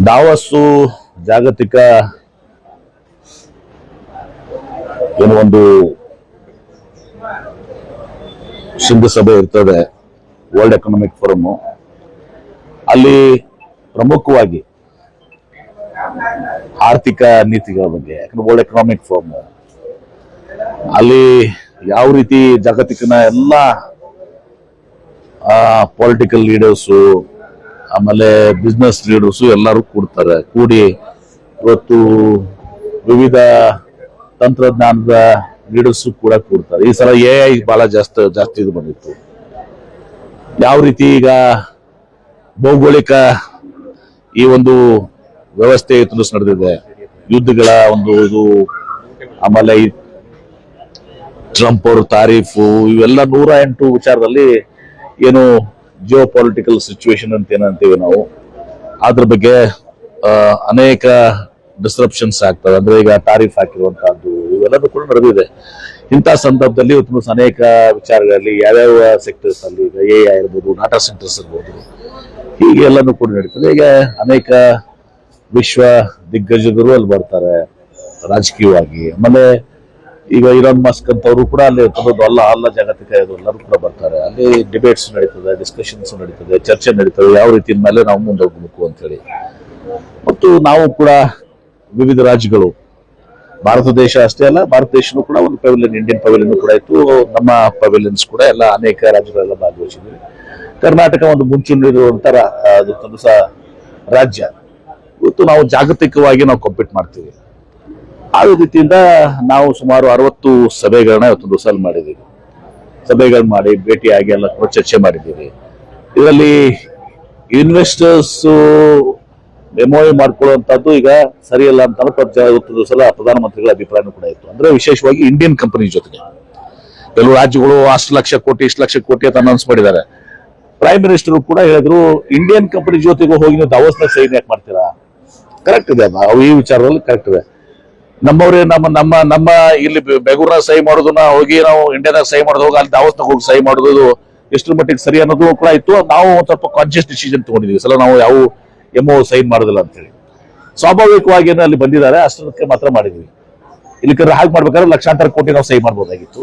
ದಾವಸ್ಸು ಜಾಗತಿಕ ಏನು ಒಂದು ಶೃಂಗಸಭೆ ಇರ್ತದೆ, ವರ್ಲ್ಡ್ ಎಕನಾಮಿಕ್ ಫೋರಮ್. ಅಲ್ಲಿ ಪ್ರಮುಖವಾಗಿ ಆರ್ಥಿಕ ನೀತಿಗಳ ಬಗ್ಗೆ, ವರ್ಲ್ಡ್ ಎಕನಾಮಿಕ್ ಫೋರಮ್ ಅಲ್ಲಿ ಯಾವ ರೀತಿ ಜಾಗತಿಕನ ಎಲ್ಲ ಪೊಲಿಟಿಕಲ್ ಲೀಡರ್ಸು ಆಮೇಲೆ ಬಿಸ್ನೆಸ್ ಲೀಡರ್ಸು ಎಲ್ಲರೂ ಕೂಡಿ ಇವತ್ತು ವಿವಿಧ ತಂತ್ರಜ್ಞಾನದ ಲೀಡರ್ಸು ಕೂಡ ಕೂಡ್ತಾರೆ. ಈ ಸಲ AI ಬಹಳ ಜಾಸ್ತಿ ಇದು ಬಂದಿತ್ತು. ಯಾವ ರೀತಿ ಈಗ ಭೌಗೋಳಿಕ ಈ ಒಂದು ವ್ಯವಸ್ಥೆ ನಡೆದಿದೆ, ಯುದ್ಧಗಳ ಒಂದು ಇದು, ಆಮೇಲೆ ಟ್ರಂಪ್ ಅವರು ತಾರೀಫು, ಇವೆಲ್ಲ 108 ವಿಚಾರದಲ್ಲಿ ಏನು ಜಿಯೋ ಪೊಲಿಟಿಕಲ್ ಸಿಚುವೇಶನ್ ಅಂತ ಏನಂತೀವಿ ನಾವು, ಅದ್ರ ಬಗ್ಗೆ ಅನೇಕ ಡಿಸ್ರಪ್ಷನ್ಸ್ ಆಗ್ತವೆ. ಅಂದ್ರೆ ಈಗ ತಾರೀಫ್ ಹಾಕಿರುವಂತಹದ್ದು ಇವೆಲ್ಲದೂ ಕೂಡ ನಡೆದಿದೆ. ಇಂಥ ಸಂದರ್ಭದಲ್ಲಿ ಇವತ್ತು ಅನೇಕ ವಿಚಾರಗಳಲ್ಲಿ ಯಾವ್ಯಾವ ಸೆಕ್ಟರ್ಸ್ ಅಲ್ಲಿ ಈಗ AI ಇರ್ಬೋದು, ಡಾಟಾ ಸೆಂಟರ್ಸ್ ಇರ್ಬೋದು, ಹೀಗೆ ಎಲ್ಲನೂ ಕೂಡ ನಡೀತದೆ. ಈಗ ಅನೇಕ ವಿಶ್ವ ದಿಗ್ಗಜರು ಅಲ್ಲಿ ಬರ್ತಾರೆ ರಾಜಕೀಯವಾಗಿ. ಆಮೇಲೆ ಈಗ ಇಲಾನ್ ಮಸ್ಕ್ ಅಂತವರು ಕೂಡ ಅಲ್ಲಿ ಇರ್ತದೆ, ಅಲ್ಲ ಜಾಗತಿಕ ಇದು ಎಲ್ಲರೂ ಕೂಡ ಬರ್ತಾರೆ. ಅಲ್ಲಿ ಡಿಬೇಟ್ಸ್ ನಡೀತದೆ, ಡಿಸ್ಕಷನ್ಸ್ ನಡೀತದೆ, ಚರ್ಚೆ ನಡೀತದೆ, ಯಾವ ರೀತಿ ಮೇಲೆ ನಾವು ಮುಂದೆ ಹೋಗ್ಬೇಕು ಅಂತ ಹೇಳಿ. ಮತ್ತು ನಾವು ಕೂಡ ವಿವಿಧ ರಾಜ್ಯಗಳು, ಭಾರತ ದೇಶ ಅಷ್ಟೇ ಅಲ್ಲ, ಭಾರತ ದೇಶನೂ ಕೂಡ ಒಂದು ಪವೆಲಿಯನ್, ಇಂಡಿಯನ್ ಪವೆಲಿಯನ್ ಕೂಡ ಇತ್ತು. ನಮ್ಮ ಪವೆಲಿಯನ್ಸ್ ಕೂಡ ಎಲ್ಲ ಅನೇಕ ರಾಜ್ಯಗಳೆಲ್ಲ ಭಾಗವಹಿಸಿದ್ವಿ. ಕರ್ನಾಟಕ ಒಂದು ಮುಂಚೂಣಿರುವಂತ ರಾಜ್ಯ. ಇವತ್ತು ನಾವು ಜಾಗತಿಕವಾಗಿ ನಾವು ಕಾಂಪೀಟ್ ಮಾಡ್ತೀವಿ. ಆ ರೀತಿಯಿಂದ ನಾವು ಸುಮಾರು 60 ಸಭೆಗಳನ್ನ ಇವತ್ತೊಂದು ದಿವಸ ಮಾಡಿದ್ದೀವಿ. ಸಭೆಗಳು ಮಾಡಿ ಭೇಟಿಯಾಗಿ ಎಲ್ಲ ಚರ್ಚೆ ಮಾಡಿದ್ದೀವಿ. ಇದರಲ್ಲಿ ಇನ್ವೆಸ್ಟರ್ಸ್ ಮೆಮೊರಿ ಮಾಡ್ಕೊಳ್ಳುವಂತದ್ದು ಈಗ ಸರಿಯಲ್ಲ ಅಂತ ಇವತ್ತು ಸಲ ಪ್ರಧಾನಮಂತ್ರಿಗಳ ಅಭಿಪ್ರಾಯ ಕೂಡ ಇತ್ತು. ಅಂದ್ರೆ ವಿಶೇಷವಾಗಿ ಇಂಡಿಯನ್ ಕಂಪನಿ ಜೊತೆಗೆ ಕೆಲವು ರಾಜ್ಯಗಳು ಅಷ್ಟು ಲಕ್ಷ ಕೋಟಿ ಅಂತ ಅನೌನ್ಸ್ ಮಾಡಿದ್ದಾರೆ. ಪ್ರೈಮ್ ಮಿನಿಸ್ಟರ್ ಕೂಡ ಹೇಳಿದ್ರು, ಇಂಡಿಯನ್ ಕಂಪನಿ ಜೊತೆಗೆ ಹೋಗಿ ನೀವು ದಾವೋಸ್ನ ಸೈನ್ ಯಾಕೆ ಮಾಡ್ತೀರಾ? ಕರೆಕ್ಟ್ ಇದೆ, ಅವು ಈ ವಿಚಾರದಲ್ಲಿ ಕರೆಕ್ಟ್ ಇದೆ. ನಮ್ಮವ್ರೆ ನಮ್ಮ ಇಲ್ಲಿ ಬೆಂಗಳೂರಿನ ಸಹಿ ಮಾಡೋದನ್ನ ಹೋಗಿ ನಾವು ಇಂಡಿಯಾದಾಗ ಸಹಿ ಮಾಡೋದು, ಹೋಗಿ ಅಲ್ಲಿ ದಾವೋಸ್ನಾಗ ಹೋಗಿ ಸಹಿ ಮಾಡೋದು ಎಷ್ಟರ ಮಟ್ಟಿಗೆ ಸರಿ ಅನ್ನೋದು ಕೂಡ ಇತ್ತು. ನಾವು ಒಂದು ಸ್ವಲ್ಪ ಕಾನ್ಶಿಯಸ್ ಡಿಸಿಷನ್ ತಗೊಂಡಿದ್ವಿ, ಸಲ ನಾವು ಯಾವ MO ಸೈನ್ ಮಾಡೋದಿಲ್ಲ ಅಂತ ಹೇಳಿ. ಸ್ವಾಭಾವಿಕವಾಗಿ ಅಲ್ಲಿ ಬಂದಿದ್ದಾರೆ, ಅಷ್ಟಕ್ಕೆ ಮಾತ್ರ ಮಾಡಿದ್ವಿ. ಇಲ್ಲಿ ಹಾಗೆ ಮಾಡ್ಬೇಕಾದ್ರೆ ಲಕ್ಷಾಂತರ ಕೋಟಿ ನಾವು ಸಹಿ ಮಾಡ್ಬೋದಾಗಿತ್ತು.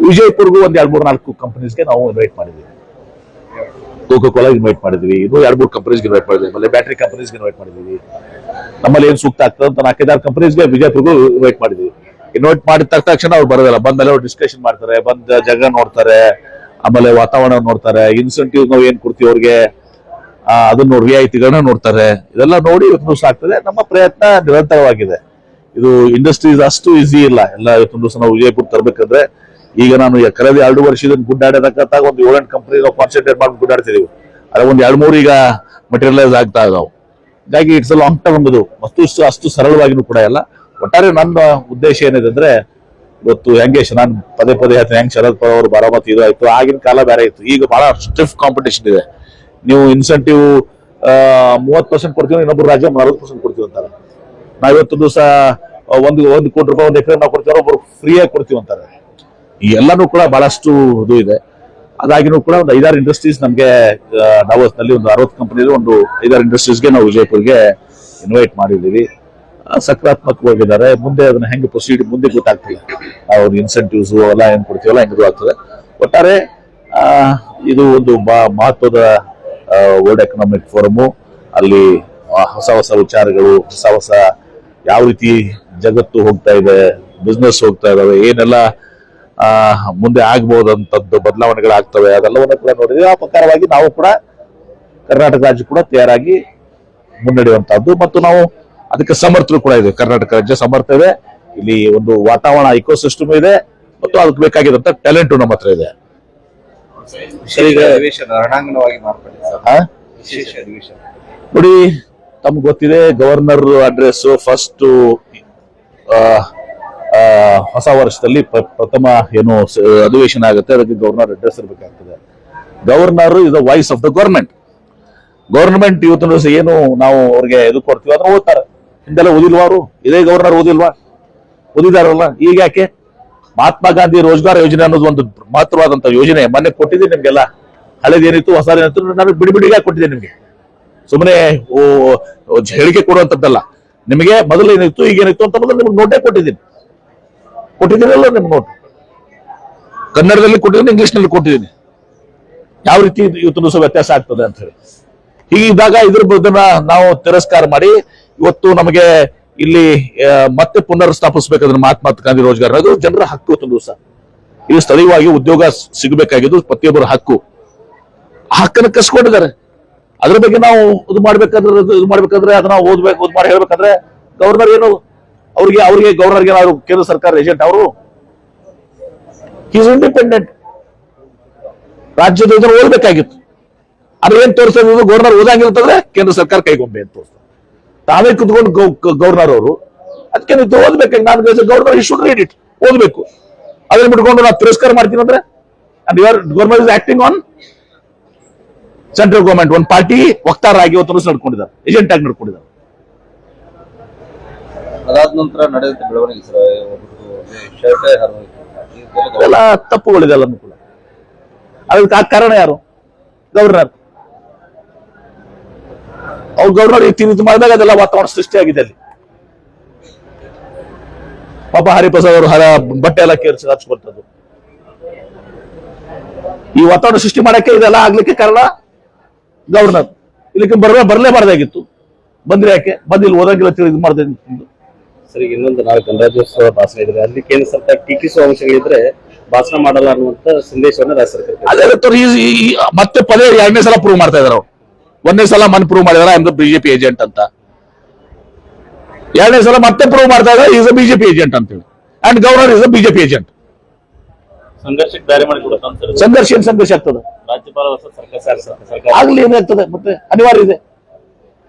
ವಿಜಯಪುರ್ಗೂ ಒಂದು 2-3-4 ಕಂಪನೀಸ್ಗೆ ನಾವು ಇನ್ವೈಟ್ ಮಾಡಿದ್ವಿ. ಕೋಕೋ ಕೋಲಾ ಇನ್ವೈಟ್ ಮಾಡಿದ್ವಿ, ಇನ್ನು 2-3 ಕಂಪನೀಸ್ಗೆ ಇನ್ವೈಟ್ ಮಾಡಿದ್ವಿ, ಆಮೇಲೆ ಬ್ಯಾಟ್ರಿ ಕಂಪನೀಸ್ಗೆ ಇನ್ವೈಟ್ ಮಾಡಿದ್ವಿ. ನಮ್ಮಲ್ಲಿ ಏನ್ ಸೂಕ್ತ ಆಗ್ತದೆ ಅಂತ 4-5 ಕಂಪನೀಸ್ಗೆ ವಿಜಯಪುರ್ಗೂ ಇನ್ವೈಟ್ ಮಾಡಿದ್ವಿ. ಇನ್ವೈಟ್ ಮಾಡಿದ ತಕ್ಷಣ ಅವ್ರು ಬರೋದಿಲ್ಲ, ಬಂದ್ಮೇಲೆ ಅವ್ರು ಡಿಸ್ಕಷನ್ ಮಾಡ್ತಾರೆ, ಬಂದ ಜಾಗ ನೋಡ್ತಾರೆ, ಆಮೇಲೆ ವಾತಾವರಣ ನೋಡ್ತಾರೆ, ಇನ್ಸೆಂಟಿವ್ ನಾವು ಏನ್ ಕೊಡ್ತೀವಿ ಅವ್ರಿಗೆ ಅದನ್ನ ರಿಯಾಯಿತಿಗಳನ್ನ ನೋಡ್ತಾರೆ. ಇದೆಲ್ಲ ನೋಡಿ ಇವತ್ತು ದಿವಸ ಆಗ್ತದೆ. ನಮ್ಮ ಪ್ರಯತ್ನ ನಿರಂತರವಾಗಿದೆ. ಇದು ಇಂಡಸ್ಟ್ರೀಸ್ ಅಷ್ಟು ಈಸಿ ಇಲ್ಲ. ಎಲ್ಲ ಇವತ್ತೊಂದು ದಿವಸ ನಾವು ವಿಜಯಪುರ ತರಬೇಕಂದ್ರೆ, ಈಗ ನಾನು ಕಳೆದ 2 ವರ್ಷದಿಂದ ಗುಡ್ಡಾಡತಕ್ಕಂತ ಒಂದು 7-8 ಕಂಪನಿ ನಾವು ಕಾನ್ಸಂಟ್ರೇಟ್ ಮಾಡಿ ಗುಡ್ಡಾಡ್ತಿದೀವಿ. ಅದ್ರ ಒಂದು 2-3 ಈಗ ಮಟೀರಿಯಲೈಸ್ ಆಗ್ತಾ ಇದಾವೆ. ಹೀಗಾಗಿ ಇಟ್ಸ್ ಲಾಂಗ್ ಟರ್ಮ್. ಇದು ಅಷ್ಟು ಸರಳವಾಗಿನೂ ಕೂಡ ಇಲ್ಲ. ಒಟ್ಟಾರೆ ನನ್ನ ಉದ್ದೇಶ ಏನಿದೆ ಅಂದ್ರೆ, ಇವತ್ತು ಹೆಂಗೆ ನಾನು ಪದೇ ಹೇಳ್ತೀನಿ, ಹೆಂಗ್ ಶರದ್ ಪವಾರ್ ಅವರು ಬಾರಾಮತಿ ಇದು ಆಯ್ತು, ಆಗಿನ ಕಾಲ ಬೇರೆ ಇತ್ತು. ಈಗ ಬಹಳ ಸ್ಟಿಫ್ ಕಾಂಪಿಟೇಷನ್ ಇದೆ. ನೀವು ಇನ್ಸೆಂಟಿವ್ 30% ಕೊಡ್ತೀವಿ, ಇನ್ನೊಬ್ರು ರಾಜ್ಯ 40% ಕೊಡ್ತೀವಿ ಅಂತಾರೆ. ನಾವಿವತ್ತು ದಿವಸ ಒಂದು ಕೋಟಿ ರೂಪಾಯಿ ಒಂದು ಎಕರೆ ನಾವು ಕೊಡ್ತೀವಿ, ಒಬ್ರು ಫ್ರೀಯಾಗಿ ಕೊಡ್ತೀವಿ ಅಂತಾರೆ. ಈ ಎಲ್ಲಾನು ಕೂಡ ಬಹಳಷ್ಟು ಇದು ಇದೆ. ಅದಾಗಿನೂ ಕೂಡ ಒಂದು 5-6 ಇಂಡಸ್ಟ್ರೀಸ್ ನಮಗೆ ದಾವೋಸ್ ನಲ್ಲಿ ಒಂದು 60 ಕಂಪನಿ ಒಂದು 5-6 ಇಂಡಸ್ಟ್ರೀಸ್ಗೆ ನಾವು ವಿಜಯಪುರ್ಗೆ ಇನ್ವೈಟ್ ಮಾಡಿದ್ದೀವಿ. ಸಕಾರಾತ್ಮಕವಾಗಿದ್ದಾರೆ. ಮುಂದೆ ಅದನ್ನ ಹೆಂಗೆ ಪ್ರೊಸೀಡ್ ಮುಂದೆ ಗೊತ್ತಾಗ್ತಿಲ್ಲ. ನಾವು ಇನ್ಸೆಂಟಿವ್ಸ್ ಎಲ್ಲ ಏನ್ ಕೊಡ್ತೀವಲ್ಲ ಹೆಂಗಿದು ಆಗ್ತದೆ. ಒಟ್ಟಾರೆ ಇದು ಒಂದು ಮಹತ್ವದ ವರ್ಲ್ಡ್ ಎಕನಾಮಿಕ್ ಫೋರಮ್. ಅಲ್ಲಿ ಹೊಸ ವಿಚಾರಗಳು, ಹೊಸ ಯಾವ ರೀತಿ ಜಗತ್ತು ಹೋಗ್ತಾ ಇದೆ, ಬಿಸ್ನೆಸ್ ಹೋಗ್ತಾ ಇದಾವೆ, ಏನೆಲ್ಲ ಮುಂದೆ ಆಗ್ಬಹುದಂತದ್ದು ಬದಲಾವಣೆಗಳಾಗ್ತವೆ, ಅದೆಲ್ಲವನ್ನ ಕೂಡ ನೋಡಿದ್ವಿ. ಆ ಪ್ರಕಾರವಾಗಿ ನಾವು ಕೂಡ ಕರ್ನಾಟಕ ರಾಜ್ಯ ಕೂಡ ತಯಾರಾಗಿ ಮುನ್ನಡೆಯುವಂತಹದ್ದು, ಮತ್ತು ನಾವು ಅದಕ್ಕೆ ಸಮರ್ಥರು ಕೂಡ ಇದೆ. ಕರ್ನಾಟಕ ರಾಜ್ಯ ಸಮರ್ಥ ಇದೆ. ಇಲ್ಲಿ ಒಂದು ವಾತಾವರಣ ಇಕೋಸಿಸ್ಟಮ್ ಇದೆ, ಮತ್ತು ಅದಕ್ಕೆ ಬೇಕಾಗಿದ್ದಂತ ಟ್ಯಾಲೆಂಟ್ ನಮ್ಮ ಹತ್ರ ಇದೆ. ನೋಡಿ, ತಮ್ಗೆ ಗೊತ್ತಿದೆ, ಗವರ್ನರ್ ಅಡ್ರೆಸ್ ಫಸ್ಟ್ ಹೊಸ ವರ್ಷದಲ್ಲಿ ಪ್ರಥಮ ಏನು ಅಧಿವೇಶನ ಆಗುತ್ತೆ, ಅದಕ್ಕೆ ಗವರ್ನರ್ ಅಡ್ರೆಸ್ ಇರಬೇಕಾಗ್ತದೆ. Governor is the voice of the government ಇವತ್ತು ದಿವಸ ಏನು ನಾವು ಅವ್ರಿಗೆ ಇದು ಕೊಡ್ತೀವಿ ಅದನ್ನ ಓದ್ತಾರೆ. ಹಿಂದೆಲ್ಲ ಓದಿಲ್ವಾ ಅವರು? ಇದೇ ಗವರ್ನರ್ ಓದಿಲ್ವಾ? ಓದಿದಾರಲ್ಲ. ಈಗ ಯಾಕೆ ಮಹಾತ್ಮ ಗಾಂಧಿ ರೋಜ್ಗಾರ್ ಯೋಜನೆ ಅನ್ನೋದು ಒಂದು ಮಹತ್ವವಾದಂತ ಯೋಜನೆ ಮೊನ್ನೆ ಕೊಟ್ಟಿದ್ದೀನಿ ನಿಮ್ಗೆಲ್ಲ. ಹಳೇದೇನಿತ್ತು ಹೊಸದೇನಿತ್ತು ನನಗೆ ಬಿಡಿಬಿಡಿಗೆ ಕೊಟ್ಟಿದ್ದೆ ನಿಮ್ಗೆ. ಸುಮ್ಮನೆ ಹೇಳಿಕೆ ಕೊಡುವಂತದ್ದಲ್ಲ. ನಿಮಗೆ ಮೊದಲು ಏನಿತ್ತು ಈಗೇನಿತ್ತು ಅಂತ ಮೊದಲು ನಿಮ್ಗೆ ನೋಟೇ ಕೊಟ್ಟಿದ್ದೀನಲ್ಲ, ನಿಮ್ಗೆ ನೋಟ್ ಕನ್ನಡದಲ್ಲಿ ಕೊಟ್ಟಿದ್ದೀನಿ, ಇಂಗ್ಲಿಷ್ನಲ್ಲಿ ಕೊಟ್ಟಿದ್ದೀನಿ, ಯಾವ ರೀತಿ ಇವತ್ತು ದಿವಸ ವ್ಯತ್ಯಾಸ ಆಗ್ತದೆ ಅಂತ ಹೇಳಿ. ಹೀಗಿದ್ದಾಗ ಇದ್ರ ಬದನ್ನ ನಾವು ತಿರಸ್ಕಾರ ಮಾಡಿ ಇವತ್ತು ನಮಗೆ ಇಲ್ಲಿ ಮತ್ತೆ ಪುನರ್ ಸ್ಥಾಪಿಸಬೇಕಾದ್ರೆ ಮಹಾತ್ಮ ಗಾಂಧಿ ರೋಜ್ಗಾರ್ ಅದು ಜನರ ಹಕ್ಕು. ಇವತ್ತು ದಿವಸ ಇದು ಸ್ಥಳೀಯವಾಗಿ ಉದ್ಯೋಗ ಸಿಗಬೇಕಾಗಿದ್ದು ಪ್ರತಿಯೊಬ್ಬರ ಹಕ್ಕು. ಆ ಹಕ್ಕನ್ನು ಕಸ್ಕೊಂಡಿದ್ದಾರೆ. ಅದ್ರ ಬಗ್ಗೆ ನಾವು ಇದು ಮಾಡ್ಬೇಕಾದ್ರೆ ಅದನ್ನ ಓದ್ಬೇಕು ಮಾಡಿ ಹೇಳ್ಬೇಕಾದ್ರೆ ಗವರ್ನರ್ ಏನು ಅವ್ರಿಗೆ ಗವರ್ನರ್ಗೆ ಏನಾದ್ರು ಕೇಂದ್ರ ಸರ್ಕಾರ ಏಜೆಂಟ್ ಅವರು ಈಸ್ ಇಂಡಿಪೆಂಡೆಂಟ್. ರಾಜ್ಯದ ಇದನ್ನು ಓದಬೇಕಾಗಿತ್ತು. ಅದ್ರ ಏನ್ ತೋರಿಸ್ತದೆ ಗವರ್ನರ್ ಓದಂಗಿರ್ತಂದ್ರೆ ಕೇಂದ್ರ ಸರ್ಕಾರ ಕೈಗೊಂಬೆ ಅಂತ ತೋರಿಸ್ತದೆ. ತಾವೇ ಕುತ್ಕೊಂಡು ಗವರ್ನರ್ ಅವರು ಅದಕ್ಕೆ ನೀವು ಓದ್ಬೇಕಾಗಿ ನಾನು governor you should read it, ಓದ್ಬೇಕು. ಅದನ್ನ ಬಿಟ್ಕೊಂಡು ನಾವು ತಿರಸ್ಕಾರ ಮಾಡ್ತೀನಿ ಅಂದ್ರೆ governor is acting on central government. ಒಂದು ಪಾರ್ಟಿ ವಕ್ತಾರರಾಗಿ ಇವತ್ತು ನಡ್ಕೊಂಡಿದ್ದಾರೆ, ಏಜೆಂಟ್ ಆಗಿ ನಡ್ಕೊಂಡಿದ್ದಾರೆ. ಅದಾದ ನಂತರ ನಡೆದ ಬೆಳವಣಿಗೆ ಎಲ್ಲ ತಪ್ಪುಗಳಿದೆಲ್ಲ ಕೂಡ. ಅದಕ್ಕೆ ಆ ಕಾರಣ ಯಾರು? ಗವರ್ನರ್. ಅವ್ರು ಗವರ್ನರ್ ಈ ರೀತಿ ಮಾಡಿದಾಗ ಅದೆಲ್ಲ ವಾತಾವರಣ ಸೃಷ್ಟಿಯಾಗಿದೆ ಅಲ್ಲಿ. ಪಾಪ ಹರಿಪ್ರಸಾದ್ ಅವರು ಬಟ್ಟೆ ಎಲ್ಲ ಕೇರಿಸಿ ಹಚ್ಕೊಳ್ತದ್ದು. ಈ ವಾತಾವರಣ ಸೃಷ್ಟಿ ಮಾಡಕ್ಕೆ ಇದೆಲ್ಲ ಆಗ್ಲಿಕ್ಕೆ ಕಾರಣ ಗವರ್ನರ್. ಇಲ್ಲಿಕ್ಕೆ ಬರಲೇಬಾರ್ದಾಗಿತ್ತು. ಬಂದ್ರೆ ಯಾಕೆ ಬಂದಿಲ್ಲ, ಓದಂಗಿಲ್ಲ ಇದು ಮಾಡ್ದಾಗಿತ್ತು. ಸರಿ, ಇನ್ನೊಂದು ನಾಳೆ ಗಣರಾಜ್ಯೋತ್ಸವ ಭಾಷಣ ಇದ್ರೆ ಅಲ್ಲಿ ಕೇಂದ್ರ ಸರ್ಕಾರ ಟೀಕಿಸುವ ಅಂಶಗಳಿದ್ರೆ ಭಾಷಣ ಮಾಡಲ್ಲ ಅನ್ನುವಂತ ಸಂದೇಶವನ್ನು ರಾಜ್ಯ ಸರ್ಕಾರ ಅದೇ ಮತ್ತೆ ಪದೇ 2ನೇ ಸಲ ಪ್ರೂವ್ ಮಾಡ್ತಾ ಇದಾರೆ. 1ನೇ ಸಲ ಪ್ರೂವ್ ಮಾಡಿದಾರೆ ಅಂದ್ರೆ ಬಿಜೆಪಿ ಏಜೆಂಟ್ ಅಂತ. 2ನೇ ಸಲ ಮತ್ತೆ ಪ್ರೂವ್ ಮಾಡ್ತಾ ಇದ್ದಾರೆ ಈಸ್ ಅ ಬಿಜೆಪಿ ಏಜೆಂಟ್ ಅಂತ ಹೇಳಿ. And governor is a BJP agent. ಸಂಘರ್ಷಕ್ಕೆ ದಾರಿ ಮಾಡಿಕೊಡುತ್ತೆ. ಸಂಘರ್ಷ ಆಗ್ತದೆ. ರಾಜ್ಯಪಾಲ ಸರ್ಕಾರ ಆಗ್ಲಿ ಏನಾಗ್ತದೆ, ಮತ್ತೆ ಅನಿವಾರ್ಯ ಇದೆ.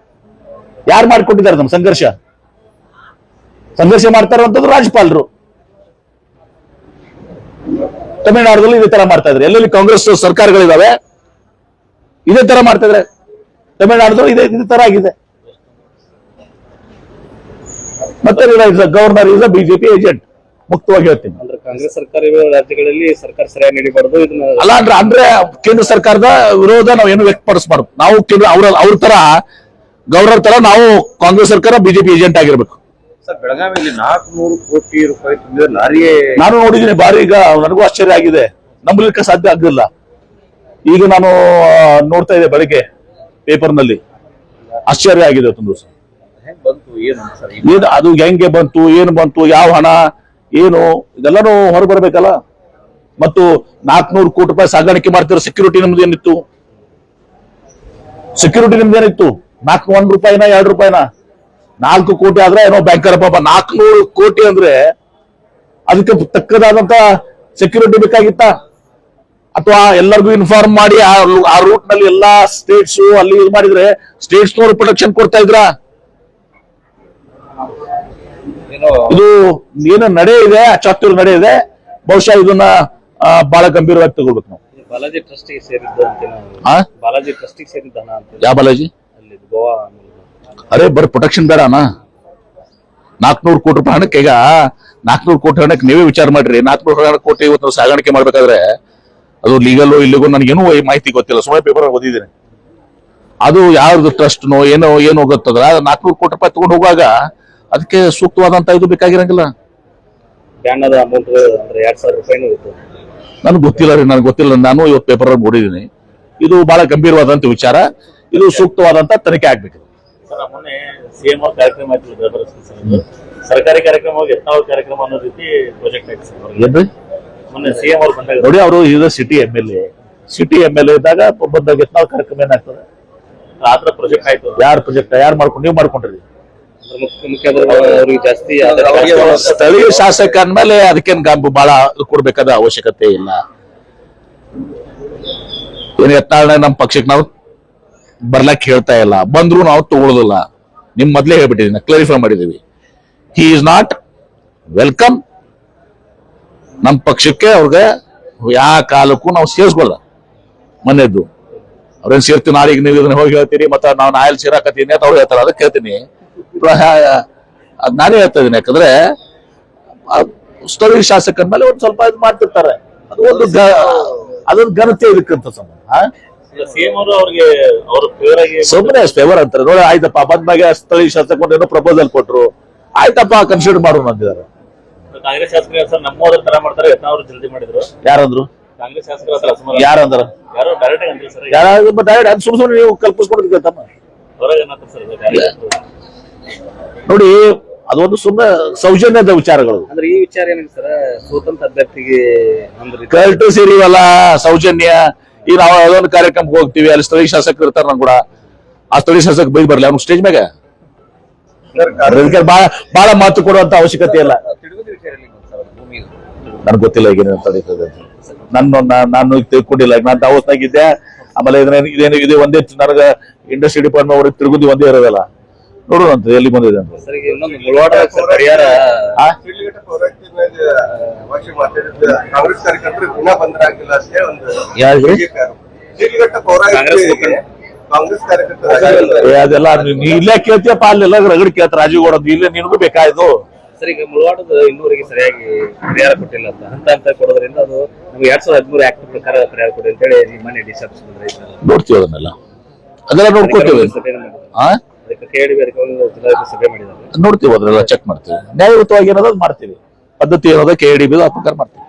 ಯಾರು ಮಾಡಿಕೊಟ್ಟಿದ್ದಾರೆ ನಮ್ಮ ಸಂಘರ್ಷ ಮಾಡ್ತಾ ಇರುವಂತದ್ದು ರಾಜ್ಯಪಾಲರು. ತಮಿಳುನಾಡಲ್ಲಿ ಇದೇ ತರ ಮಾಡ್ತಾ ಇದ್ರೆ, ಎಲ್ಲೆಲ್ಲಿ ಕಾಂಗ್ರೆಸ್ ಸರ್ಕಾರಗಳಿದಾವೆ ಇದೇ ತರ ಮಾಡ್ತಾ ಇದ್ರೆ. ತಮಿಳುನಾಡದಲ್ಲಿ ಇದೇ ತರ ಆಗಿದೆ. ಮತ್ತೆ governor is a BJP agent, ಮುಕ್ತವಾಗಿ ಹೇಳ್ತೀನಿ. ಅಂದ್ರೆ ಕಾಂಗ್ರೆಸ್ ಸರ್ಕಾರ ರಾಜ್ಯಗಳಲ್ಲಿ ಸರ್ಕಾರ ಸರಿಯಾಗಿ ನಡೀಬಾರ್ದು. ಇದನ್ನ ಅಲ್ಲ ಅಂದ್ರೆ ಕೇಂದ್ರ ಸರ್ಕಾರದ ವಿರೋಧ ನಾವು ಏನು ವ್ಯಕ್ತಪಡಿಸಬಾರ್ದು. ನಾವು ಅವ್ರ ತರ ಗವರ್ನರ್ ತರ ನಾವು ಕಾಂಗ್ರೆಸ್ ಸರ್ಕಾರ ಬಿಜೆಪಿ ಏಜೆಂಟ್ ಆಗಿರ್ಬೇಕು. ಸರ್, ಬೆಳಗಾವಿಯಲ್ಲಿ 400 ಕೋಟಿ ರೂಪಾಯಿ ತುಂಬಿದ ಲಾರಿಯೇ ನಾನು ನೋಡಿದ್ದೀನಿ. ಬಾರಿ ಈಗ ನನಗೂ ಆಶ್ಚರ್ಯ ಆಗಿದೆ, ನಂಬಲಿಕ್ಕೆ ಸಾಧ್ಯ ಆಗಲಿಲ್ಲ. ಈಗ ನಾನು ನೋಡ್ತಾ ಇದ್ದೆ ಬೆಳಗ್ಗೆ ಪೇಪರ್ನಲ್ಲಿ, ಆಶ್ಚರ್ಯ ಆಗಿದೆ. ಒಂದು ದಿವಸ ಅದು ಹೆಂಗೆ ಬಂತು, ಏನು ಬಂತು, ಯಾವ ಹಣ ಏನು, ಇದೆಲ್ಲಾನು ಹೊರಬರ್ಬೇಕಲ್ಲ. ಮತ್ತು 400 ಕೋಟಿ ರೂಪಾಯಿ ಸಾಗಾಣಿಕೆ ಮಾಡ್ತಿರೋ ಸೆಕ್ಯೂರಿಟಿ ನಿಮ್ದೇನಿತ್ತು? ಸೆಕ್ಯೂರಿಟಿ ನಿಮ್ದೇನಿತ್ತು? 1 ರೂಪಾಯಿನ 2 ರೂಪಾಯಿನ? 4 ಕೋಟಿ ಆದ್ರೆ ಏನೋ ಬ್ಯಾಂಕರ್ ಪಾಪ. 400 ಕೋಟಿ ಅಂದ್ರೆ ಅದಕ್ಕೆ ತಕ್ಕದಾದಂತ ಸೆಕ್ಯೂರಿಟಿ ಬೇಕಾಗಿತ್ತ? ಅಥವಾ ಎಲ್ಲರಿಗೂ ಇನ್ಫಾರ್ಮ್ ಮಾಡಿ ಆ ರೂಟ್ ನಲ್ಲಿ ಎಲ್ಲಾ ಸ್ಟೇಟ್ಸ್ ಅಲ್ಲಿ ಇದು ಮಾಡಿದ್ರೆ ಸ್ಟೇಟ್ಸ್ ನವರು ಪ್ರೊಟೆಕ್ಷನ್ ಕೊಡ್ತಾ ಇದ್ರ? ಇದು ಏನು ನಡೆ ಇದೆ, ಅಚಾತುರ್ಯ ನಡೆ ಇದೆ. ಬಹುಶಃ ಇದನ್ನ ಬಹಳ ಗಂಭೀರವಾಗಿ ತಗೊಳ್ಬೇಕು ನಾವು. ಬಾಲಾಜಿ ಟ್ರಸ್ಟಿಗೆ ಸೇರಿದ್ದ ಬಾಲಾಜಿ ಟ್ರಸ್ಟಿಗೆ ಸೇರಿದ್ದ ಯಾವ ಬಾಲಾಜಿ? ಅಲ್ಲಿ ಗೋವಾ. ಅರೆ ಬರೀ ಪ್ರೊಟೆಕ್ಷನ್ ಬೇಡನಾ? 400 ಕೋಟಿ ರೂಪಾಯಿ ಹಣಕ್ಕೆ, ಈಗ 400 ಕೋಟಿ ಹಣಕ್ಕೆ ನೀವೇ ವಿಚಾರ ಮಾಡ್ರಿ. 400 ಕೋಟಿ ಇವತ್ತು ಸಾಗಾಣಿಕೆ ಮಾಡ್ಬೇಕಾದ್ರೆ ಅದು ಲೀಗಲ್ ಇಲ್ಲಿಗೋ ನನಗೇನು ಮಾಹಿತಿ ಗೊತ್ತಿಲ್ಲ, ಸುಮ್ಮನೆ ಪೇಪರ್ ಓದಿದ್ದೀನಿ. ಅದು ಯಾವ್ದು ಟ್ರಸ್ಟ್ನೋ ಏನೋ ಗೊತ್ತದ. 400 ಕೋಟಿ ರೂಪಾಯಿ ತಗೊಂಡು ಹೋಗುವಾಗ ಅದಕ್ಕೆ ಸೂಕ್ತವಾದಂತ ಇದು ಬೇಕಾಗಿರಂಗಿಲ್ಲ. ಅಮೌಂಟ್ ಅಂದ್ರೆ 2000 ರೂಪಾಯಿನೂ ನನಗೆ ಗೊತ್ತಿಲ್ಲ ರೀ, ನನಗೆ ಗೊತ್ತಿಲ್ಲ. ನಾನು ಇವತ್ತು ಪೇಪರ್ ಓದಿದ್ದೀನಿ. ಇದು ಬಹಳ ಗಂಭೀರವಾದಂತ ವಿಚಾರ. ಇದು ಸೂಕ್ತವಾದಂತ ತನಿಖೆ ಆಗ್ಬೇಕು. ಮೊನ್ನೆ ಸಿಎಂ ಅವ್ರ ಕಾರ್ಯಕ್ರಮ ಸರ್ಕಾರಿ ಕಾರ್ಯಕ್ರಮ ಕಾರ್ಯಕ್ರಮ ಅನ್ನೋ ರೀತಿ ಪ್ರಾಜೆಕ್ಟ್ ಏನ್ರಿ ಮೊನ್ನೆ ಸಿಎಂ ಅವ್ರು ಬಂದಾಗ ನೋಡಿ, ಅವರು ಈಗ ಸಿಟಿ ಎಂ ಎಲ್ ಎ ಇದ್ದಾಗ ಬಂದಾಗ ಯತ್ನಾಳ್ ಕಾರ್ಯಕ್ರಮ ಏನಾಗ್ತದೆ? ಆತರ ಪ್ರಾಜೆಕ್ಟ್ ಆಯ್ತು. ಯಾರು ಪ್ರಾಜೆಕ್ಟ್ ಯಾರು ನೀವು ಮಾಡ್ಕೊಂಡ್ರಿ? ಮುಖ್ಯಮಂತ್ರಿ ಜಾಸ್ತಿ ಸ್ಥಳೀಯ ಶಾಸಕ ಅಂದ್ಮೇಲೆ ಅದಕ್ಕೇನ್ ಬಹಳ ಕೊಡ್ಬೇಕಾದ ಅವಶ್ಯಕತೆ ಇಲ್ಲ. ಏನ್ ಯತ್ನಾಳ್ ನಮ್ಮ ಪಕ್ಷಕ್ಕೆ ನಾವು ಬರ್ಲಕ್ ಹೇಳ್ತಾ ಇಲ್ಲ, ಬಂದ್ರು ನಾವು ತಗೊಳ್ಳೋದಿಲ್ಲ. ನಿಮ್ ಮೊದ್ಲೇ ಹೇಳ್ಬಿಟ್ಟಿದೀನಿ, ಕ್ಲಾರಿಫೈ ಮಾಡಿದೀವಿ. ಹಿ ಈಸ್ ನಾಟ್ ವೆಲ್ಕಮ್ ನಮ್ಮ ಪಕ್ಷಕ್ಕೆ. ಅವ್ರಿಗೆ ಯಾವ ಕಾಲಕ್ಕೂ ನಾವು ಸೇರಿಸ್ಕೊಳ್ದ. ಮನೆಯದ್ದು ಅವ್ರೇನ್ ಸೇರ್ತೀವಿ, ನಾಳೆಗೆ ನೀವು ಇದನ್ನ ಹೋಗಿ ಹೇಳ್ತೀರಿ, ಮತ್ತೆ ನಾವು ನಾಯಲ್ಲಿ ಸೇರಾಕತ್ತೀನಿ ಅಂತ ಅವ್ರು ಹೇಳ್ತಾರೆ. ಅದಕ್ಕೆ ಹೇಳ್ತೀನಿ, ನಾನೇ ಹೇಳ್ತಾ ಇದೀನಿ. ಯಾಕಂದ್ರೆ ಸ್ಥಳೀಯ ಶಾಸಕರ ಮೇಲೆ ಒಂದ್ ಸ್ವಲ್ಪ ಇದು ಮಾಡ್ತಿರ್ತಾರೆ. ಅದು ಒಂದು ಅದೊಂದು ಘನತೆ ಇದಕ್ಕಂತ ಸಂಬಂಧ. ಸಿಎಂ ಅವರು ಅವ್ರಿಗೆ ಅವ್ರ ಫೇವರ್ ಆಗಿ ಸುಮ್ಮನೆ ಫೇವರ್ ಅಂತಾರೆ ನೋಡಿ. ಆಯ್ತಪ್ಪ ಬಂದಾಗ ಸ್ಥಳೀಯ ಶಾಸಕರು ಪ್ರಪೋಸಲ್ ಕೊಟ್ರು, ಆಯ್ತಪ್ಪ ಕನ್ಸಿಡರ್ ಮಾಡೋಣ ಅಂತಿದ್ದಾರೆ. ಕಾಂಗ್ರೆಸ್ ಶಾಸಕರು ಸರ್ ನಮ್ಮೋದ್ರ ತರ ಮಾಡ್ತಾರೆ, ಯತ್ನಾಳ್ ಅವರು ಜಲ್ದಿ ಮಾಡಿದ್ರು. ಯಾರಂದ್ರು? ಕಾಂಗ್ರೆಸ್ ಶಾಸಕರು ಹತ್ರ ಅಸಮಾಧಾನ. ಯಾರಂದ್ರ? ಯಾರೋ ಡೈರೆಕ್ಟ್ ಅಂದ್ರಿ ಸರ್. ಯಾರು ಡೈರೆಕ್ಟ್ ಸುಮ್ ಸುಮ್ಮನೆ ನೀವು ಕಲ್ಪಿಸ್ಕೊಡೋದಕ್ಕೆ ತಮ್ಮ ಹೊರಗೆ ಏನಂತ ಸರ್ ನೋಡಿ. ಅದೊಂದು ಸುಮ್ಮನೆ ಸೌಜನ್ಯದ ವಿಚಾರಗಳು. ಅಂದ್ರೆ ಈ ವಿಚಾರ ಏನಿದೆ ಸರ್, ಸ್ವತಂತ್ರ ಅಭ್ಯರ್ಥಿಗೆ ಅಂದ್ರೆ ಕರೆಕ್ಟ್ ಸೇರಿವಲ್ಲ ಸೌಜನ್ಯ. ಈಗ ನಾವು ಅದೊಂದು ಕಾರ್ಯಕ್ರಮಕ್ಕೆ ಹೋಗ್ತೀವಿ, ಅಲ್ಲಿ ಸ್ಥಳೀಯ ಶಾಸಕರು ಇರ್ತಾರೆ. ನನ್ ಕೂಡ ಆ ಸ್ಥಳೀಯ ಶಾಸಕ ಬೈದ್ ಬರ್ಲಿ ಅವ್ನು ಸ್ಟೇಜ್ ಮ್ಯಾಗ. ಬಹಳ ಮಾತು ಕೊಡುವಂತ ಅವಶ್ಯಕತೆ ಇಲ್ಲ. ನನ್ಗೆ ಗೊತ್ತಿಲ್ಲ ಈಗ ನಾನು ತಿಳ್ಕೊಂಡಿಲ್ಲ. ನಾನು ದಾವಸ್ನಾಗಿದ್ದೆ. ಆಮೇಲೆ ಇದೇನು ಇದೆ ಒಂದೇ ನನಗ ಇಂಡಸ್ಟ್ರಿ ಡಿಪಾರ್ಟ್ಮೆಂಟ್ ಅವ್ರಿಗೆ ತಿರುಗುದಿ ಒಂದೇ ಇರೋದಲ್ಲ. ನೋಡೋಣ ಅಂತ ಎಲ್ಲಿ ಬಂದಿದೆ ಅಂತ. ಸರಿಗೆ ಇನ್ನೊಂದು ಮುಳವಾಡ ಪರಿಹಾರ ಕಾಂಗ್ರೆಸ್ ಕಾರ್ಯಕರ್ತರು ದಿನ ಬಂದರಾಗಿಲ್ಲ ಅಷ್ಟೇ. ಒಂದು ಕಾಂಗ್ರೆಸ್ ಕಾರ್ಯಕರ್ತರು ಅದೆಲ್ಲ ನೀ ಇಲ್ಲೇ ಕೇಳ್ತೀಯಪ್ಪ, ಅಲ್ಲೆಲ್ಲ ರಗಡ್ ಕೇಳ್ತಾರೆ. ರಾಜೀವ್ಗೌಡ ಇಲ್ಲೇ ನಿನಗೂ ಬೇಕಾಯ್ತು. ಸರ್ ಈಗ ಮುಳವಾಡದ ಇನ್ನೂವರೆಗೆ ಸರಿಯಾಗಿ ಪರಿಹಾರ ಕೊಟ್ಟಿಲ್ಲ ಅಂತ ಹಂತ ಕೊಡೋದ್ರಿಂದ ಅದು ನಮ್ಗೆ 2013 ಆಕ್ಟ್ ಪ್ರಕಾರ ಪರಿಹಾರ ಕೊಡಿ ಅಂತ ಹೇಳಿ ನಿಮ್ಮನೆ ಡಿಸರ್ಸ್ ನೋಡ್ತೀವಿ. ಅದೆಲ್ಲ ನೋಡ್ಕೊತೀವಿ. ಅದಕ್ಕೆ KDB ಜಿಲ್ಲಾಧಿಕಾರಿ ಸಭೆ ಮಾಡಿದ್ದಾರೆ. ನೋಡ್ತೀವಿ, ಅದ್ರೆಲ್ಲ ಚೆಕ್ ಮಾಡ್ತೀವಿ. ನ್ಯಾಯಯುತವಾಗಿ ಏನದ ಮಾಡ್ತೀವಿ. ಪದ್ಧತಿ ಏನದ KDB ಆ ಪ್ರಕಾರ ಮಾಡ್ತೀವಿ.